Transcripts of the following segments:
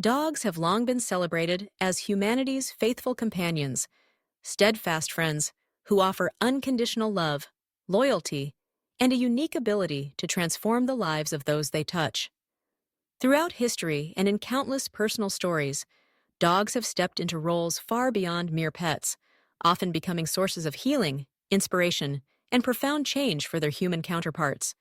Dogs have long been celebrated as humanity's faithful companions, steadfast friends who offer unconditional love, loyalty, and a unique ability to transform the lives of those they touch. Throughout history and in countless personal stories, dogs have stepped into roles far beyond mere pets, often becoming sources of healing, inspiration, and profound change for their human counterparts.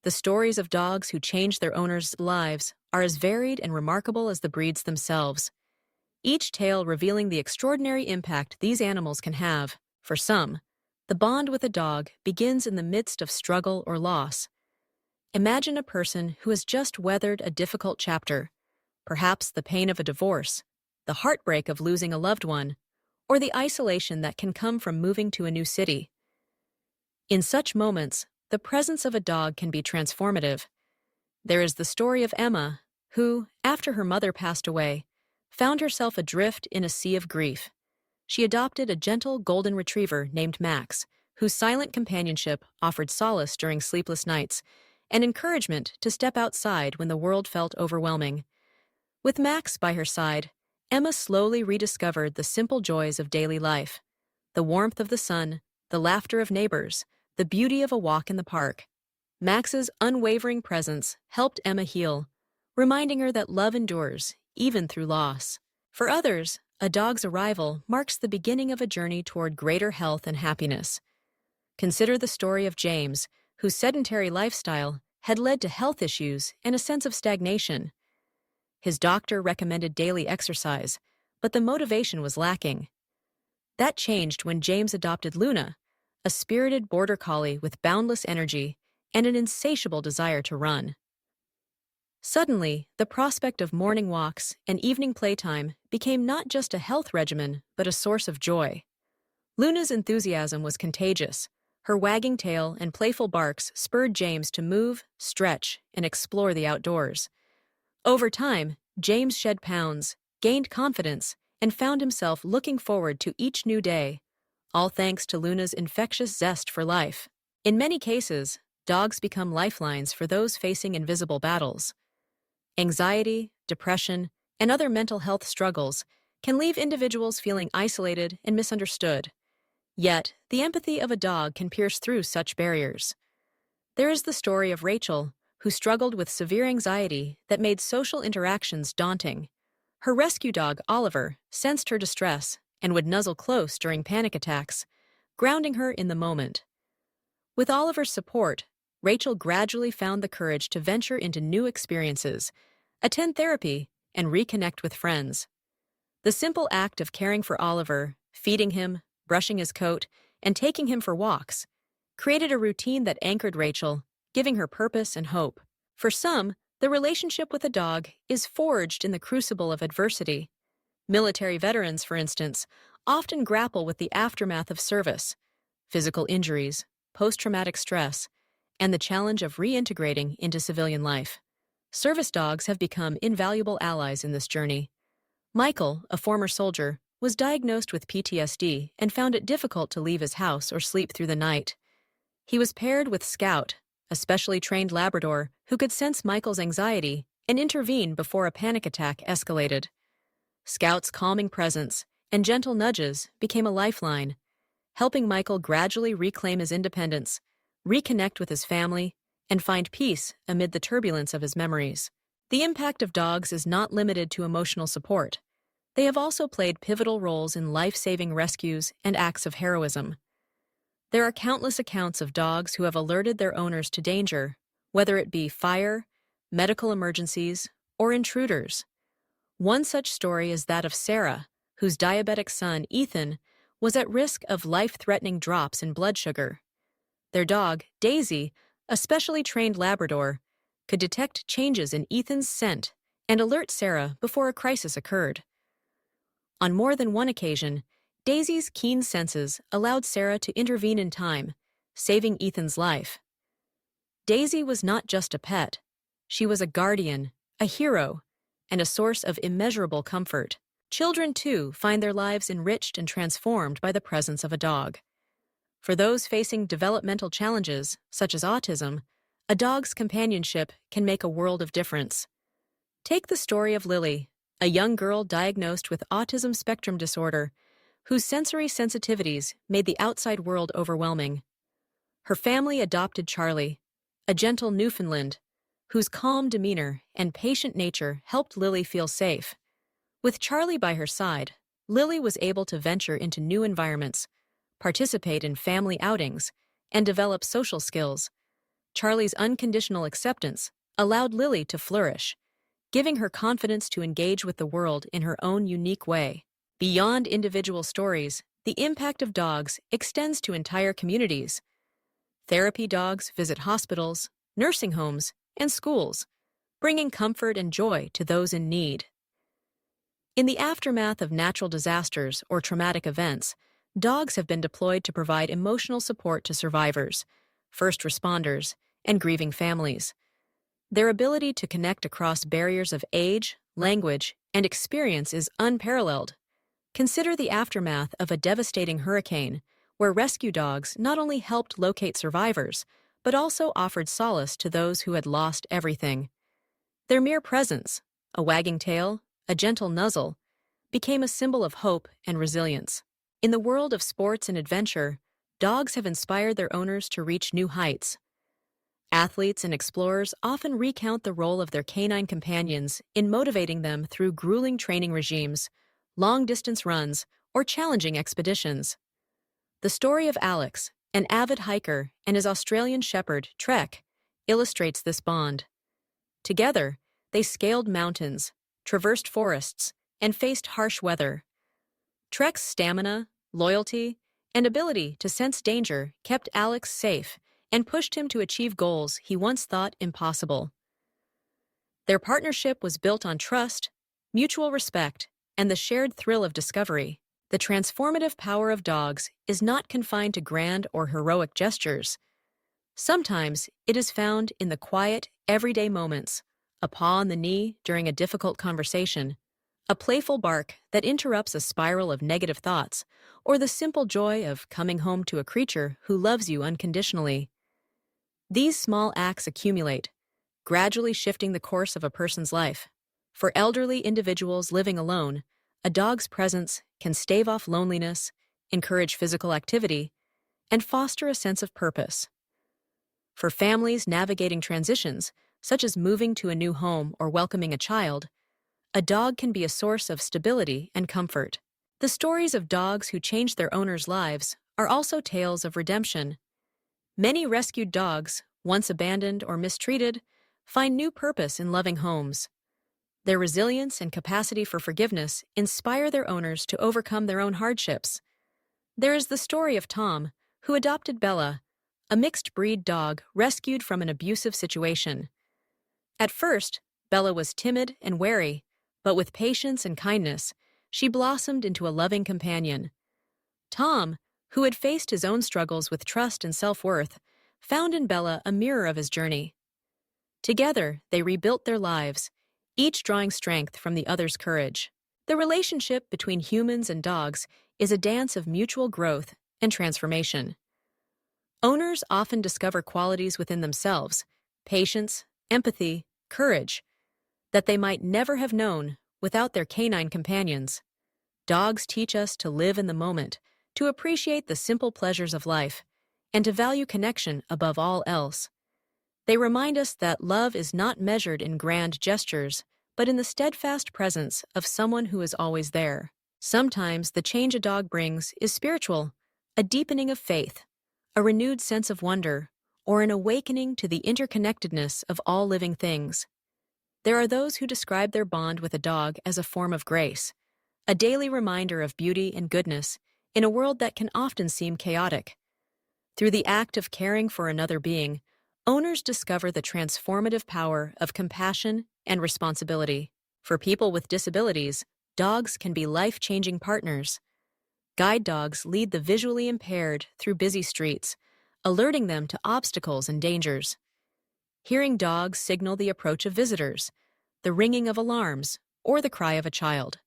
The stories of dogs who changed their owners' lives are as varied and remarkable as the breeds themselves, each tale revealing the extraordinary impact these animals can have. For some, the bond with a dog begins in the midst of struggle or loss. Imagine a person who has just weathered a difficult chapter, perhaps the pain of a divorce, the heartbreak of losing a loved one, or the isolation that can come from moving to a new city. In such moments, the presence of a dog can be transformative. There is the story of Emma, who, after her mother passed away, found herself adrift in a sea of grief. She adopted a gentle golden retriever named Max, whose silent companionship offered solace during sleepless nights and encouragement to step outside when the world felt overwhelming. With Max by her side, Emma slowly rediscovered the simple joys of daily life: the warmth of the sun, the laughter of neighbors, the beauty of a walk in the park. Max's unwavering presence helped Emma heal, reminding her that love endures, even through loss. For others, a dog's arrival marks the beginning of a journey toward greater health and happiness. Consider the story of James, whose sedentary lifestyle had led to health issues and a sense of stagnation. His doctor recommended daily exercise, but the motivation was lacking. That changed when James adopted Luna, a spirited border collie with boundless energy and an insatiable desire to run. Suddenly, the prospect of morning walks and evening playtime became not just a health regimen, but a source of joy. Luna's enthusiasm was contagious. Her wagging tail and playful barks spurred James to move, stretch, and explore the outdoors. Over time, James shed pounds, gained confidence, and found himself looking forward to each new day, all thanks to Luna's infectious zest for life. In many cases, dogs become lifelines for those facing invisible battles. Anxiety, depression, and other mental health struggles can leave individuals feeling isolated and misunderstood. Yet, the empathy of a dog can pierce through such barriers. There is the story of Rachel, who struggled with severe anxiety that made social interactions daunting. Her rescue dog, Oliver, sensed her distress and would nuzzle close during panic attacks, grounding her in the moment. With Oliver's support, Rachel gradually found the courage to venture into new experiences, attend therapy, and reconnect with friends. The simple act of caring for Oliver, feeding him, brushing his coat, and taking him for walks, created a routine that anchored Rachel, giving her purpose and hope. For some, the relationship with a dog is forged in the crucible of adversity. Military veterans, for instance, often grapple with the aftermath of service, physical injuries, post-traumatic stress, and the challenge of reintegrating into civilian life. Service dogs have become invaluable allies in this journey. Michael, a former soldier, was diagnosed with PTSD and found it difficult to leave his house or sleep through the night. He was paired with Scout, a specially trained Labrador who could sense Michael's anxiety and intervene before a panic attack escalated. Scout's calming presence and gentle nudges became a lifeline, helping Michael gradually reclaim his independence, reconnect with his family, and find peace amid the turbulence of his memories. The impact of dogs is not limited to emotional support. They have also played pivotal roles in life-saving rescues and acts of heroism. There are countless accounts of dogs who have alerted their owners to danger, whether it be fire, medical emergencies, or intruders. One such story is that of Sarah, whose diabetic son, Ethan, was at risk of life-threatening drops in blood sugar. Their dog, Daisy, a specially trained Labrador, could detect changes in Ethan's scent and alert Sarah before a crisis occurred. On more than one occasion, Daisy's keen senses allowed Sarah to intervene in time, saving Ethan's life. Daisy was not just a pet. She was a guardian, a hero, and a source of immeasurable comfort. Children, too, find their lives enriched and transformed by the presence of a dog. For those facing developmental challenges, such as autism, a dog's companionship can make a world of difference. Take the story of Lily, a young girl diagnosed with autism spectrum disorder, whose sensory sensitivities made the outside world overwhelming. Her family adopted Charlie, a gentle Newfoundland, whose calm demeanor and patient nature helped Lily feel safe. With Charlie by her side, Lily was able to venture into new environments, participate in family outings, and develop social skills. Charlie's unconditional acceptance allowed Lily to flourish, giving her confidence to engage with the world in her own unique way. Beyond individual stories, the impact of dogs extends to entire communities. Therapy dogs visit hospitals, nursing homes, and schools, bringing comfort and joy to those in need. In the aftermath of natural disasters or traumatic events, dogs have been deployed to provide emotional support to survivors, first responders, and grieving families. Their ability to connect across barriers of age, language, and experience is unparalleled. Consider the aftermath of a devastating hurricane, where rescue dogs not only helped locate survivors, but also offered solace to those who had lost everything. Their mere presence, a wagging tail, a gentle nuzzle, became a symbol of hope and resilience. In the world of sports and adventure, dogs have inspired their owners to reach new heights. Athletes and explorers often recount the role of their canine companions in motivating them through grueling training regimes, long-distance runs, or challenging expeditions. The story of Alex, an avid hiker, and his Australian shepherd, Trek, illustrates this bond. Together, they scaled mountains, traversed forests, and faced harsh weather. Trek's stamina, loyalty, and ability to sense danger kept Alex safe and pushed him to achieve goals he once thought impossible. Their partnership was built on trust, mutual respect, and the shared thrill of discovery. The transformative power of dogs is not confined to grand or heroic gestures. Sometimes it is found in the quiet, everyday moments: a paw on the knee during a difficult conversation, a playful bark that interrupts a spiral of negative thoughts, or the simple joy of coming home to a creature who loves you unconditionally. These small acts accumulate, gradually shifting the course of a person's life. For elderly individuals living alone, a dog's presence can stave off loneliness, encourage physical activity, and foster a sense of purpose. For families navigating transitions, such as moving to a new home or welcoming a child, a dog can be a source of stability and comfort. The stories of dogs who changed their owners' lives are also tales of redemption. Many rescued dogs, once abandoned or mistreated, find new purpose in loving homes. Their resilience and capacity for forgiveness inspire their owners to overcome their own hardships. There is the story of Tom, who adopted Bella, a mixed-breed dog rescued from an abusive situation. At first, Bella was timid and wary, but with patience and kindness, she blossomed into a loving companion. Tom, who had faced his own struggles with trust and self-worth, found in Bella a mirror of his journey. Together, they rebuilt their lives, each drawing strength from the other's courage. The relationship between humans and dogs is a dance of mutual growth and transformation. Owners often discover qualities within themselves, patience, empathy, courage, that they might never have known without their canine companions. Dogs teach us to live in the moment, to appreciate the simple pleasures of life, and to value connection above all else. They remind us that love is not measured in grand gestures, but in the steadfast presence of someone who is always there. Sometimes the change a dog brings is spiritual, a deepening of faith, a renewed sense of wonder, or an awakening to the interconnectedness of all living things. There are those who describe their bond with a dog as a form of grace, a daily reminder of beauty and goodness in a world that can often seem chaotic. Through the act of caring for another being, owners discover the transformative power of compassion and responsibility. For people with disabilities, dogs can be life-changing partners. Guide dogs lead the visually impaired through busy streets, alerting them to obstacles and dangers. Hearing dogs signal the approach of visitors, the ringing of alarms, or the cry of a child.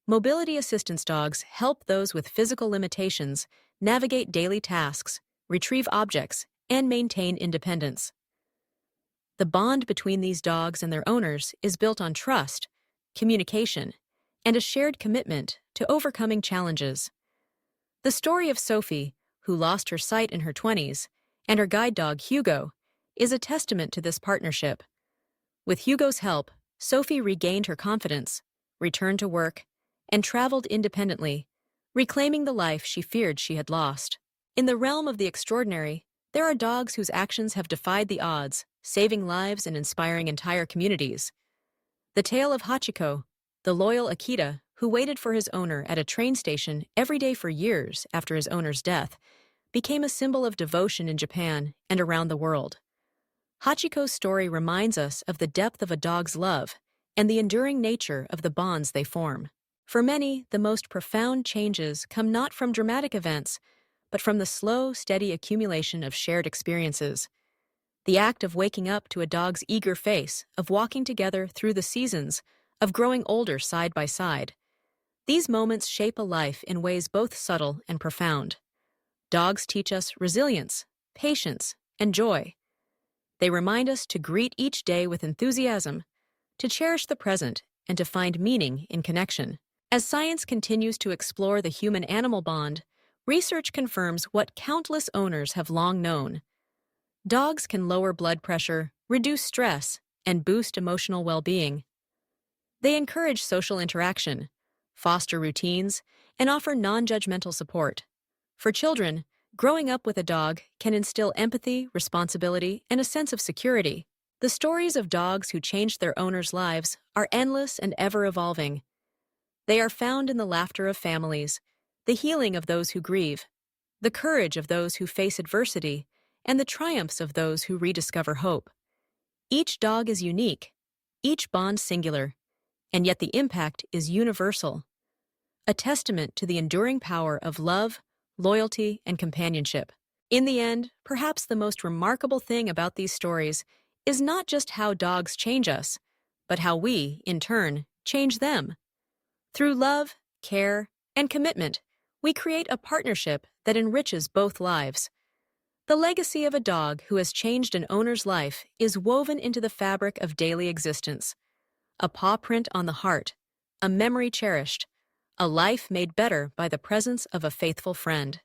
Mobility assistance dogs help those with physical limitations navigate daily tasks, retrieve objects, and maintain independence. The bond between these dogs and their owners is built on trust, communication, and a shared commitment to overcoming challenges. The story of Sophie, who lost her sight in her 20s, and her guide dog Hugo, is a testament to this partnership. With Hugo's help, Sophie regained her confidence, returned to work, and traveled independently, reclaiming the life she feared she had lost. In the realm of the extraordinary, there are dogs whose actions have defied the odds, saving lives and inspiring entire communities. The tale of Hachiko, the loyal Akita who waited for his owner at a train station every day for years after his owner's death, became a symbol of devotion in Japan and around the world. Hachiko's story reminds us of the depth of a dog's love and the enduring nature of the bonds they form. For many, the most profound changes come not from dramatic events, but from the slow, steady accumulation of shared experiences. The act of waking up to a dog's eager face, of walking together through the seasons, of growing older side by side. These moments shape a life in ways both subtle and profound. Dogs teach us resilience, patience, and joy. They remind us to greet each day with enthusiasm, to cherish the present, and to find meaning in connection. As science continues to explore the human-animal bond, research confirms what countless owners have long known. Dogs can lower blood pressure, reduce stress, and boost emotional well-being. They encourage social interaction, foster routines, and offer non-judgmental support. For children, growing up with a dog can instill empathy, responsibility, and a sense of security. The stories of dogs who changed their owners' lives are endless and ever-evolving. They are found in the laughter of families, the healing of those who grieve, the courage of those who face adversity, and the triumphs of those who rediscover hope. Each dog is unique, each bond singular, and yet the impact is universal, a testament to the enduring power of love, loyalty, and companionship. In the end, perhaps the most remarkable thing about these stories is not just how dogs change us, but how we, in turn, change them. Through love, care, and commitment, we create a partnership that enriches both lives. The legacy of a dog who has changed an owner's life is woven into the fabric of daily existence. A paw print on the heart, a memory cherished, a life made better by the presence of a faithful friend.